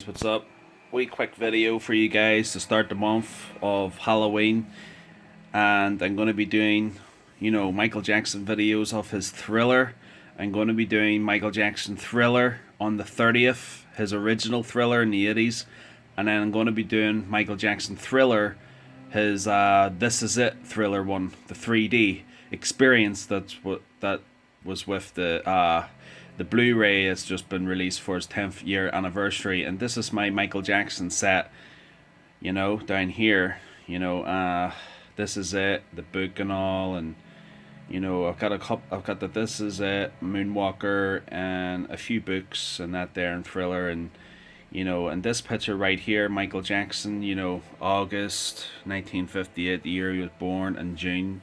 What's up? Wee quick video for you guys to start the month of Halloween, and I'm going to be doing, Michael Jackson videos of his Thriller. I'm going to be doing Michael Jackson Thriller on the 30th, his original Thriller in the 80s, and then I'm going to be doing Michael Jackson Thriller, his This Is It Thriller one, the 3D experience. That was with the Blu-ray has just been released for his 10th year anniversary, and this is my Michael Jackson set. Down here. This is it, the book and all, and I've got a couple. I've got the This Is It, Moonwalker, and a few books and that there, and Thriller, and and this picture right here, Michael Jackson. August 1958, the year he was born, and June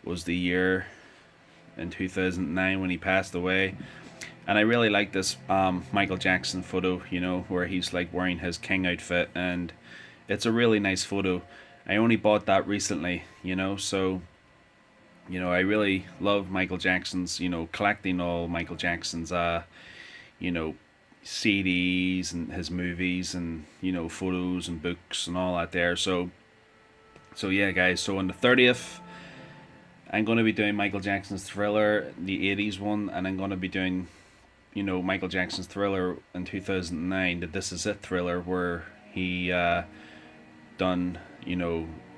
was the year in 2009 when he passed away. And I really like this Michael Jackson photo, where he's like wearing his king outfit, and it's a really nice photo. I only bought that recently, so I really love Michael Jackson's, collecting all Michael Jackson's, you know, CDs and his movies and photos and books and all that there. So yeah, guys. So on the 30th, I'm going to be doing Michael Jackson's Thriller, the 80s one, and I'm going to be doing Michael Jackson's Thriller in 2009, the This Is It Thriller, where he done,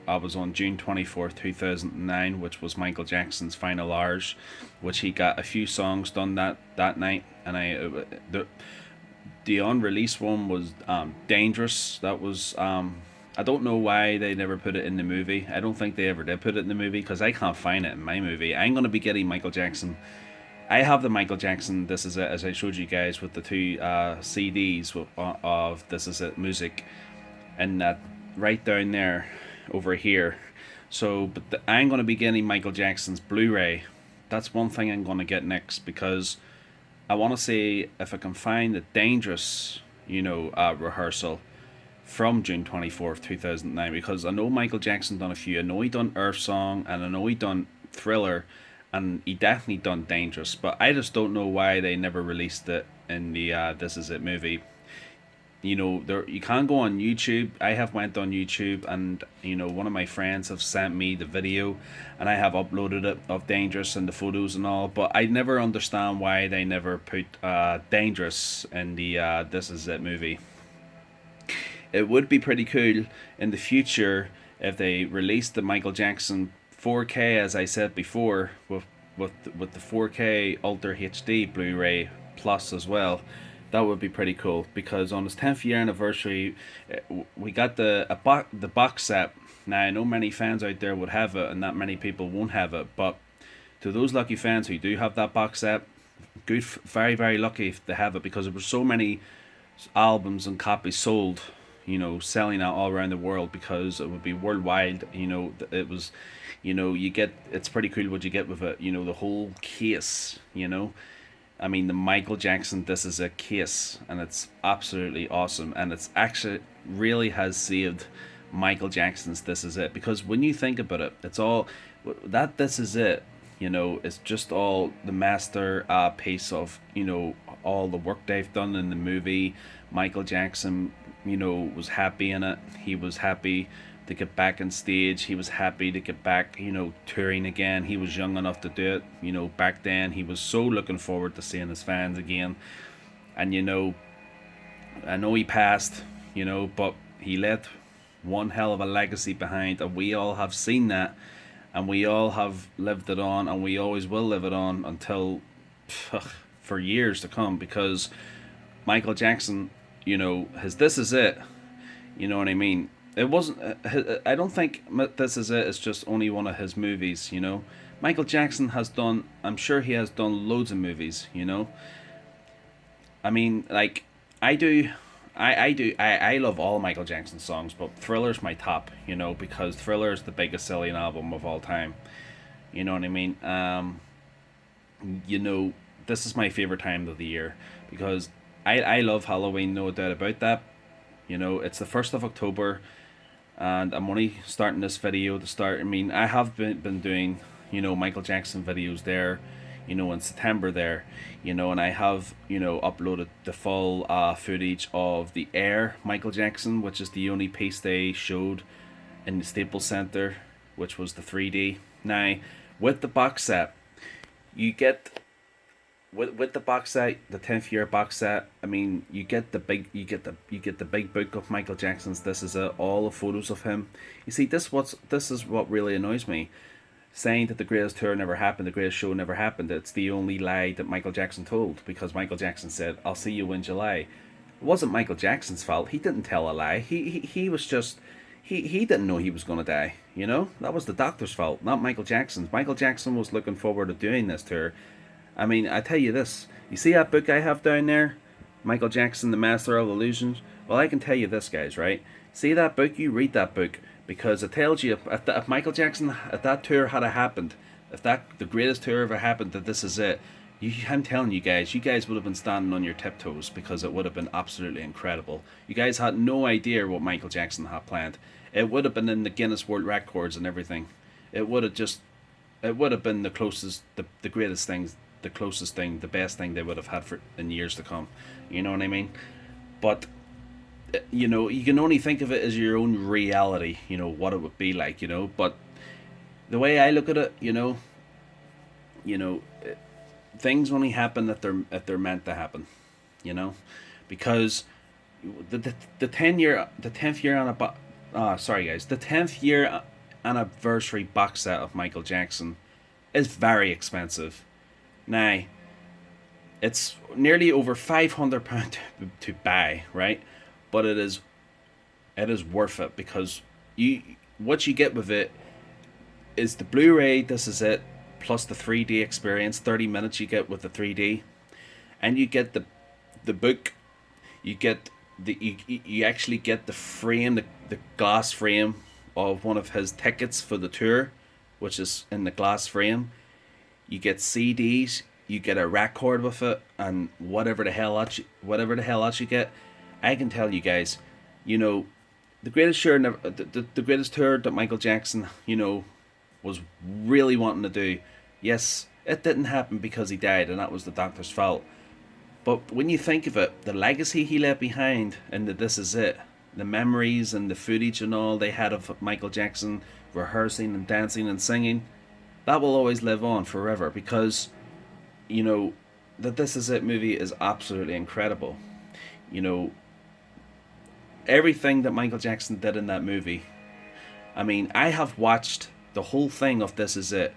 I was on June 24th, 2009, which was Michael Jackson's final hours, which he got a few songs done that night. And the unreleased one was Dangerous. That was I don't know why they never put it in the movie. I don't think they ever did put it in the movie because I can't find it in my movie. I'm going to be getting Michael Jackson. I have the Michael Jackson This Is It, as I showed you guys, with the two CDs of This Is It music, and that right down there over here. So, but I'm going to be getting Michael Jackson's Blu-ray. That's one thing I'm going to get next, because I want to see if I can find the Dangerous, rehearsal from June 24th, 2009, because I know Michael Jackson done a few. I know he done Earth Song, and I know he done Thriller, and he definitely done Dangerous, but I just don't know why they never released it in the This Is It movie. There, you can go on YouTube. I have went on YouTube, and one of my friends have sent me the video, and I have uploaded it of Dangerous and the photos and all, but I never understand why they never put Dangerous in the This Is It movie. It would be pretty cool in the future if they released the Michael Jackson 4K, as I said before, with the 4K Ultra HD Blu-ray Plus as well. That would be pretty cool, because on his 10th year anniversary, we got the box set. Now I know many fans out there would have it, and not many people won't have it. But to those lucky fans who do have that box set, good, very very lucky if they have it, because there were so many albums and copies sold, selling out all around the world, because it would be worldwide. It was, you get, it's pretty cool what you get with it. The whole case. I mean, the Michael Jackson This Is a case, and it's absolutely awesome, and it's actually really has saved Michael Jackson's This Is It, because when you think about it, it's all that This Is It. It's just all the master piece of all the work they've done in the movie. Michael Jackson, was happy in it. He was happy to get back on stage. He was happy to get back, touring again. He was young enough to do it, back then. He was so looking forward to seeing his fans again. And, I know he passed, but he left one hell of a legacy behind, and we all have seen that, and we all have lived it on, and we always will live it on until for years to come, because Michael Jackson, his This Is It, you know what I mean? It wasn't. I don't think This Is It is just only one of his movies. Michael Jackson has done. I'm sure he has done loads of movies. I mean, like I do. I do. I love all Michael Jackson songs, but Thriller's my top. Because Thriller is the biggest selling album of all time. You know what I mean? This is my favorite time of the year, because I love Halloween, no doubt about that. It's the 1st of October, and I'm only starting this video to start. I mean, I have been doing, Michael Jackson videos there, in September there, and I have, uploaded the full footage of the Air Michael Jackson, which is the only piece they showed in the Staples Center, which was the 3D. Now, with the box set, you get with the box set, the 10th year box set. I mean, you get the big book of Michael Jackson's. This is all the photos of him. You see, this is what really annoys me. Saying that the greatest tour never happened, the greatest show never happened. It's the only lie that Michael Jackson told, because Michael Jackson said, "I'll see you in July." It wasn't Michael Jackson's fault. He didn't tell a lie. He was just he didn't know he was going to die. That was the doctor's fault, not Michael Jackson's. Michael Jackson was looking forward to doing this tour. I mean, I tell you this. You see that book I have down there? Michael Jackson, The Master of Illusions? Well, I can tell you this, guys, right? See that book? You read that book, because it tells you if Michael Jackson, if that tour had happened, if the greatest tour ever happened, that this is it. I'm telling you guys would have been standing on your tiptoes, because it would have been absolutely incredible. You guys had no idea what Michael Jackson had planned. It would have been in the Guinness World Records and everything. It would have been the closest, the greatest things, the closest thing, the best thing they would have had for in years to come. You know what I mean? But you can only think of it as your own reality. What it would be like. But the way I look at it, you know, things only happen if they're meant to happen. Because the 10th year on sorry guys, the 10th year anniversary box set of Michael Jackson is very expensive. Now, it's nearly over £500 to buy, right? But it is worth it, because what you get with it is the Blu-ray. This is it, plus the 3D experience. 30 minutes you get with the 3D, and you get the book. You get you actually get the frame, the glass frame of one of his tickets for the tour, which is in the glass frame. You get CDs, you get a record with it, and whatever the hell else you get. I can tell you guys, the greatest tour, the greatest tour that Michael Jackson, was really wanting to do. Yes, it didn't happen because he died, and that was the doctor's fault. But when you think of it, the legacy he left behind, and that this is it, the memories and the footage and all they had of Michael Jackson rehearsing and dancing and singing, that will always live on forever, because, the This Is It movie is absolutely incredible. Everything that Michael Jackson did in that movie. I mean, I have watched the whole thing of This Is It.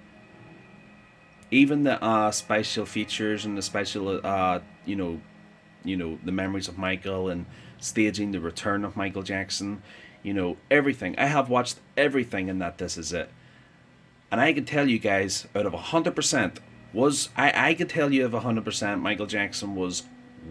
Even the special features and the special, the memories of Michael and staging the return of Michael Jackson. Everything. I have watched everything in that This Is It. And I can tell you guys, out of 100%, I could tell you, of 100%, Michael Jackson was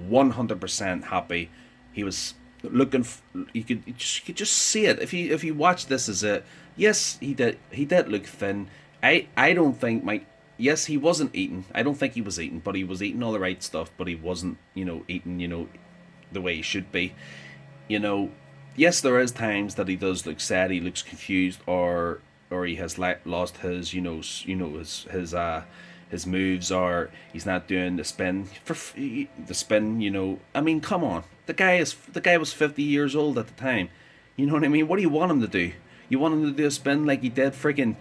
100% happy. He was looking. You could just see it if you watch This Is It. Yes, he did look thin. I don't think Mike. Yes, he wasn't eating. I don't think he was eating, but he was eating all the right stuff. But he wasn't, eating, the way he should be. Yes, there is times that he does look sad. He looks confused, or he has lost his, his moves, or he's not doing the spin the spin. I mean, come on, the guy was 50 years old at the time. You know what I mean? What do you want him to do? You want him to do a spin like he did freaking,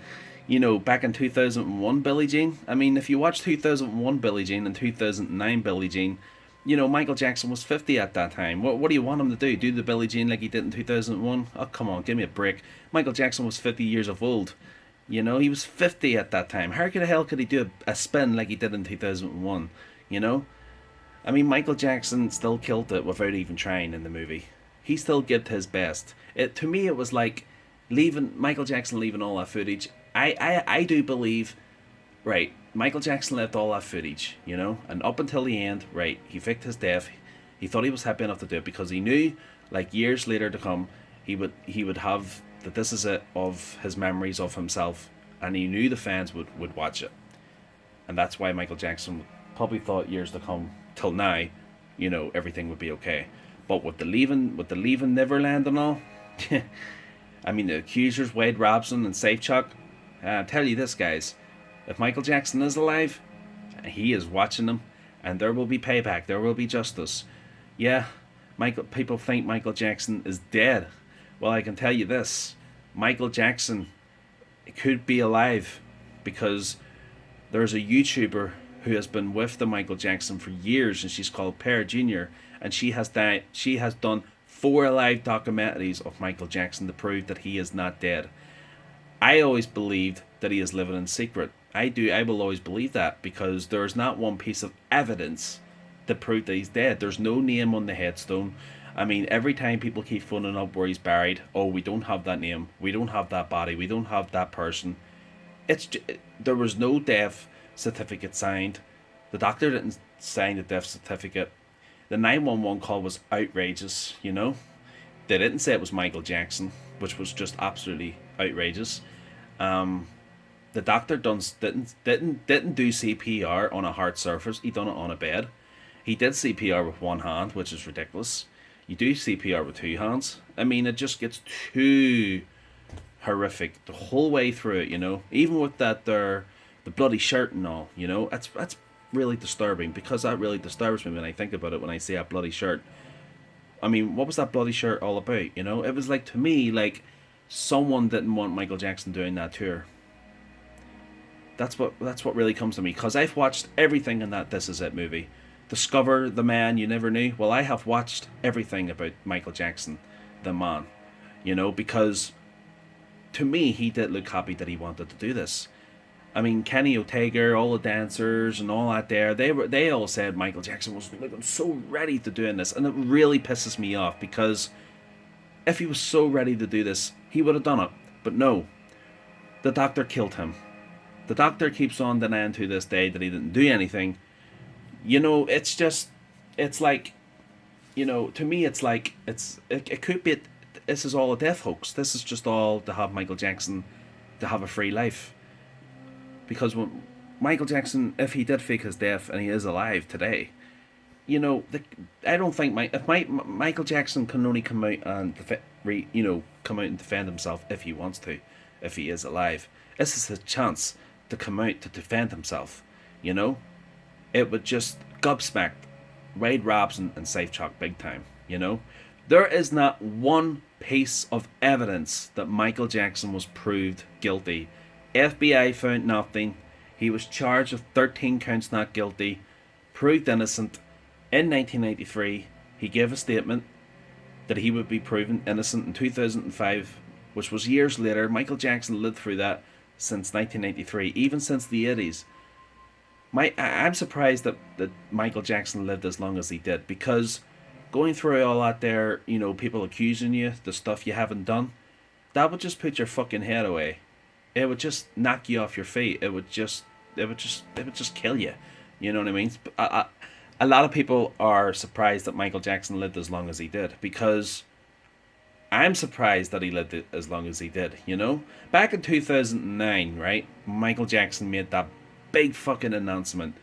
back in 2001 Billie Jean? I mean, if you watch 2001 Billie Jean and 2009 Billie Jean, Michael Jackson was 50 at that time. What do you want him to do? Do the Billie Jean like he did in 2001? Oh, come on, give me a break. Michael Jackson was 50 years of old. He was 50 at that time. How the hell could he do a spin like he did in 2001? I mean, Michael Jackson still killed it without even trying in the movie. He still gave his best. To me, it was like Michael Jackson leaving all that footage. I do believe, right, Michael Jackson left all that footage, and up until the end, right, he faked his death. He thought he was happy enough to do it because he knew, like, years later to come, he would have that This Is It of his memories of himself, and he knew the fans would watch it. And that's why Michael Jackson probably thought years to come, till now, everything would be okay. But with the leaving Neverland and all, I mean, the accusers, Wade Robson and Safe Chuck, I'll tell you this, guys. If Michael Jackson is alive, He is watching them, and there will be payback. There will be justice. Yeah, People think Michael Jackson is dead. Well, I can tell you this: Michael Jackson could be alive, because there's a YouTuber who has been with the Michael Jackson for years, and she's called Pear Jr. And She has done 4 live documentaries of Michael Jackson to prove that he is not dead. I always believed that he is living in secret. I do. I will always believe that, because there is not one piece of evidence to prove that he's dead. There's no name on the headstone. I mean, every time people keep phoning up where he's buried, oh, we don't have that name, we don't have that body, we don't have that person. There was no death certificate signed. The doctor didn't sign the death certificate. The 911 call was outrageous. They didn't say it was Michael Jackson, which was just absolutely outrageous. The doctor didn't do CPR on a hard surface. He done it on a bed. He did CPR with one hand, which is ridiculous. You do CPR with 2 hands. I mean, it just gets too horrific the whole way through it. Even with the bloody shirt and all. That's really disturbing, because that really disturbs me when I think about it. When I see that bloody shirt, I mean, what was that bloody shirt all about? It was like, to me, like someone didn't want Michael Jackson doing that tour. That's what really comes to me, because I've watched everything in that This Is It movie. Discover the Man You Never Knew. Well, I have watched everything about Michael Jackson, the man. Because to me, he did look happy that he wanted to do this. I mean, Kenny Ortega, all the dancers and all that there, they all said Michael Jackson was looking so ready to doing this, and it really pisses me off, because if he was so ready to do this, he would have done it. But no, the doctor killed him. The doctor keeps on denying to this day that he didn't do anything. It's like, to me, it's like, it could be, this is all a death hoax. This is just all to have Michael Jackson to have a free life. Because when Michael Jackson, if he did fake his death and he is alive today, I don't think Michael Jackson can only come out and come out and defend himself if he wants to, if he is alive. This is his chance to come out to defend himself. It would just gobsmack Wade Robson and Safe Chalk big time. There is not one piece of evidence that Michael Jackson was proved guilty. FBI found nothing. He was charged with 13 counts not guilty, proved innocent. In 1993, he gave a statement that he would be proven innocent in 2005, which was years later. Michael Jackson lived through that since 1993, even since the 80s. I'm surprised that Michael Jackson lived as long as he did, because going through all that there, people accusing you, the stuff you haven't done, that would just put your fucking head away. It would just knock you off your feet. It would just kill you. You know what I mean? A lot of people are surprised that Michael Jackson lived as long as he did, because I'm surprised that he lived as long as he did. Back in 2009, right? Michael Jackson made that big fucking announcement.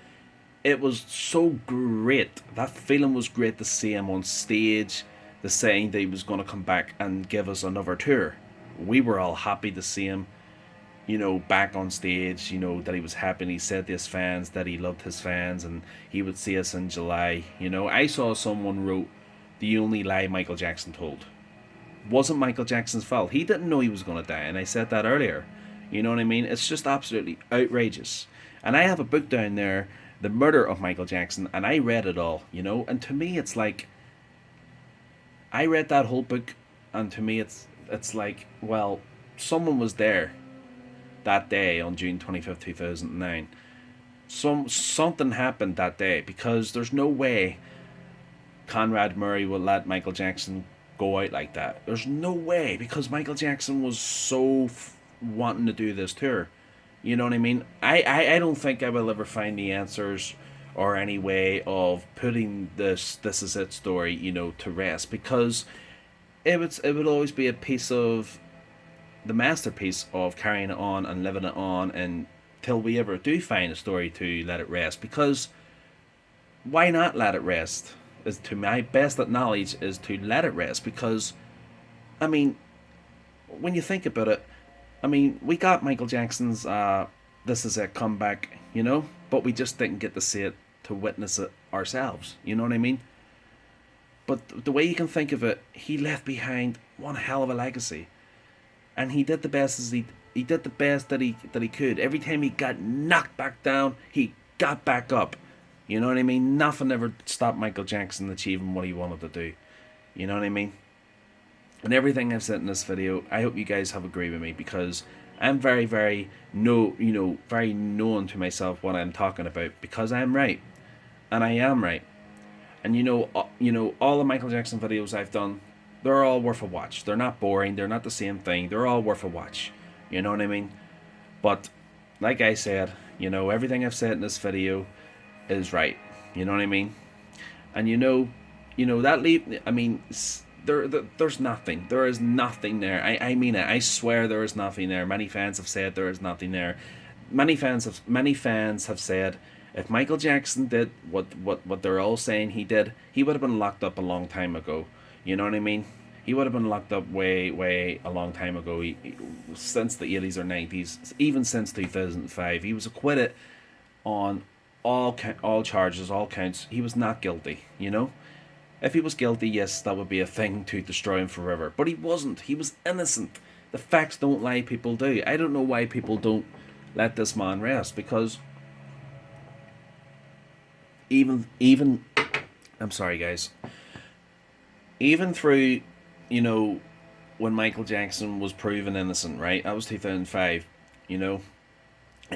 It was so great. That feeling was great to see him on stage, the saying that he was going to come back and give us another tour. We were all happy to see him, back on stage, that he was happy, and he said to his fans that he loved his fans and he would see us in July. I saw someone wrote, the only lie Michael Jackson told. Wasn't Michael Jackson's fault. He didn't know he was going to die, and I said that earlier. You know what I mean? It's just absolutely outrageous. And I have a book down there, The Murder of Michael Jackson, and I read it all, and to me it's like, I read that whole book, and to me it's like, well, someone was there that day on June 25th, 2009. Something happened that day, because there's no way Conrad Murray will let Michael Jackson go out like that. There's no way, because Michael Jackson was so wanting to do this tour. You know what I mean? I don't think I will ever find the answers or any way of putting This Is It story, to rest, because it would always be a piece of the masterpiece of carrying it on and living it on until we ever do find a story to let it rest. Because why not let it rest? Is, to my best knowledge, is to let it rest, because I mean, when you think about it, I mean, we got Michael Jackson's This Is It comeback, but but we just didn't get to see it, to witness it ourselves. You know what I mean? But the way you can think of it, he left behind one hell of a legacy, and he did the best as he did the best that he could. Every time he got knocked back down, he got back up. You know what I mean? Nothing ever stopped Michael Jackson achieving what he wanted to do. You know what I mean? And everything I've said in this video, I hope you guys have agreed with me, because I'm very, very very known to myself what I'm talking about, because I'm right, and I am right. And all the Michael Jackson videos I've done, they're all worth a watch. They're not boring. They're not the same thing. They're all worth a watch. You know what I mean? But like I said, everything I've said in this video is right. You know what I mean? And that leave. I mean, there's nothing. There is nothing there. I mean it. I swear there is nothing there. Many fans have said there is nothing there. Many fans have said, if Michael Jackson did what they're all saying he did, he would have been locked up a long time ago. You know what I mean? He would have been locked up way a long time ago. Since the 80s or 90s, even since 2005, he was acquitted on all charges, all counts. He was not guilty. If he was guilty, yes, that would be a thing to destroy him forever. But he wasn't. He was innocent. The facts don't lie. People do. I don't know why people don't let this man rest, because even I'm sorry, guys. Even through, when Michael Jackson was proven innocent, right? That was 2005, and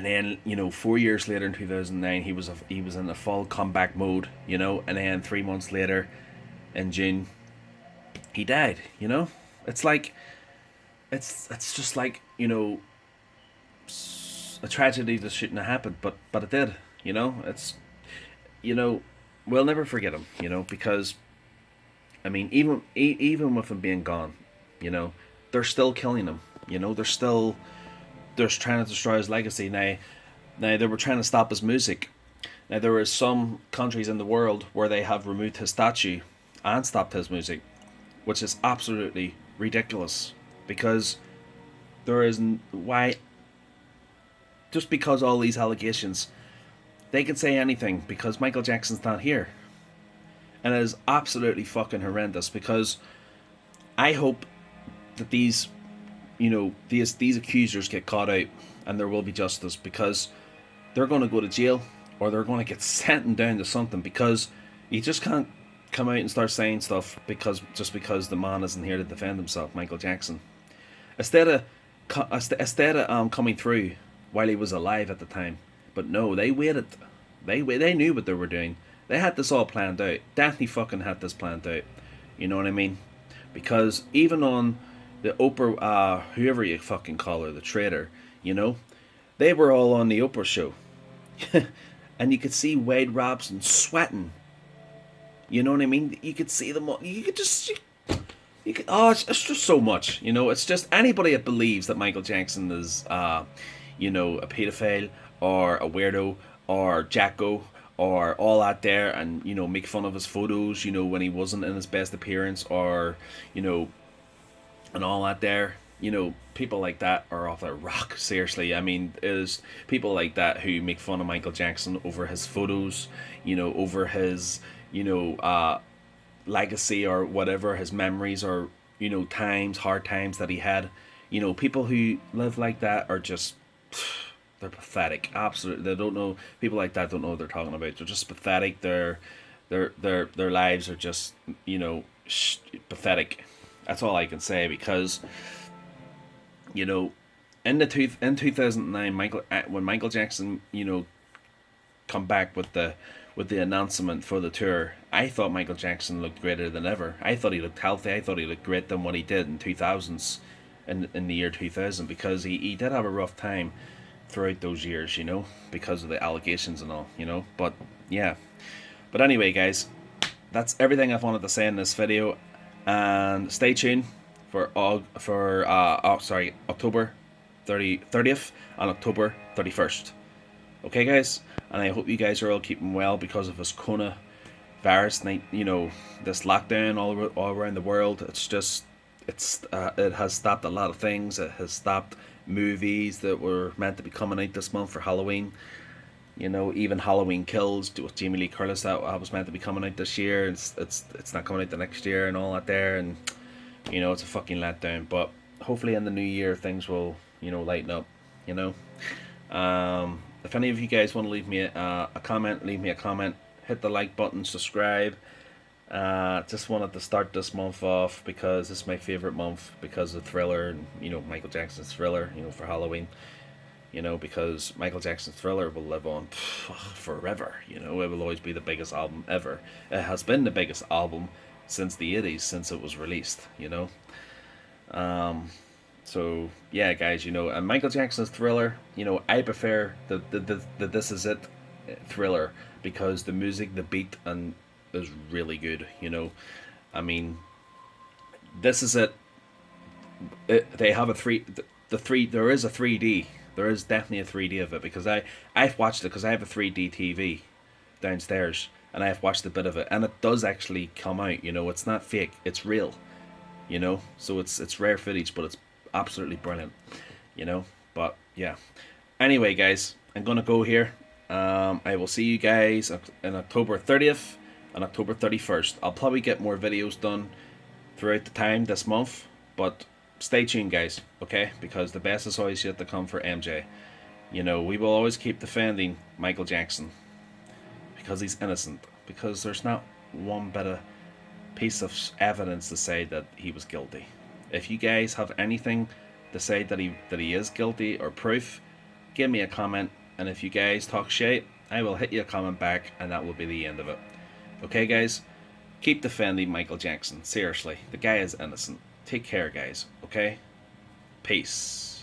then 4 years later in 2009, he was in a full comeback mode, and then 3 months later, in June, he died. It's like, it's just like, a tragedy that shouldn't have happened, but it did. It's, we'll never forget him, because, I mean, even with him being gone, they're still killing him. They're trying to destroy his legacy. Now they were trying to stop his music. Now there are some countries in the world where they have removed his statue and stopped his music, which is absolutely ridiculous, because there is why. Just because all these allegations, they can say anything because Michael Jackson's not here. And it is absolutely fucking horrendous, because I hope that these accusers get caught out and there will be justice, because they're going to go to jail or they're going to get sentenced down to something, because you just can't come out and start saying stuff because the man isn't here to defend himself, Michael Jackson. Instead of coming through while he was alive at the time. But no, they waited. They knew what they were doing. They had this all planned out. Daphne fucking had this planned out. You know what I mean? Because even on the Oprah, whoever you fucking call her, the traitor, they were all on the Oprah show. And you could see Wade Robson sweating. You know what I mean? You could see them all. You could just... it's just so much. It's just anybody that believes that Michael Jackson is, a pedophile or a weirdo or Jacko or all that there, and make fun of his photos, when he wasn't in his best appearance, or and all that there. People like that are off a rock. Seriously, I mean, is people like that who make fun of Michael Jackson over his photos, over his legacy or whatever, his memories, or hard times that he had. People who live like that are just, they're pathetic. Absolutely, they don't know. People like that don't know what they're talking about. They're just pathetic. Their lives are just pathetic. That's all I can say, because in 2009, when Michael Jackson come back with the announcement for the tour, I thought Michael Jackson looked greater than ever. I thought he looked healthy. I thought he looked great than what he did in 2000s, in the year 2000, because he did have a rough time throughout those years, because of the allegations and all, but yeah. But anyway, guys, that's everything I've wanted to say in this video, and stay tuned for October 30th and October 31st. Okay, guys, and I hope you guys are all keeping well because of this coronavirus, this lockdown all around the world. It's just, it has stopped a lot of things. It has stopped movies that were meant to be coming out this month for Halloween. You know, even Halloween Kills with Jamie Lee Curtis that was meant to be coming out this year. It's not coming out the next year and all that there, and you know it's a fucking letdown. But hopefully in the new year things will lighten up. You know, if any of you guys want to leave me a comment, leave me a comment. Hit the like button, subscribe. Just wanted to start this month off because it's my favorite month because of Thriller and Michael Jackson's Thriller. For Halloween. Because Michael Jackson's Thriller will live on forever. It will always be the biggest album ever. It has been the biggest album since the 80s, since it was released. So yeah, guys, and Michael Jackson's Thriller, I prefer the This Is It Thriller because the music, the beat, and is really good. I mean, This Is They have the three. There is a 3D. There is definitely a 3D of it because I've watched it because I have a 3D TV downstairs and I've watched a bit of it and it does actually come out. It's not fake. It's real. So it's rare footage, but it's absolutely brilliant. But yeah. Anyway, guys, I'm gonna go here. I will see you guys on October 30th and October 31st. I'll probably get more videos done throughout the time this month, but stay tuned, guys, okay? Because the best is always yet to come for MJ. We will always keep defending Michael Jackson because he's innocent. Because there's not one bit of piece of evidence to say that he was guilty. If you guys have anything to say that he is guilty or proof, give me a comment. And if you guys talk shit, I will hit you a comment back, and that will be the end of it. Okay, guys? Keep defending Michael Jackson. Seriously, the guy is innocent. Take care, guys. Okay? Peace.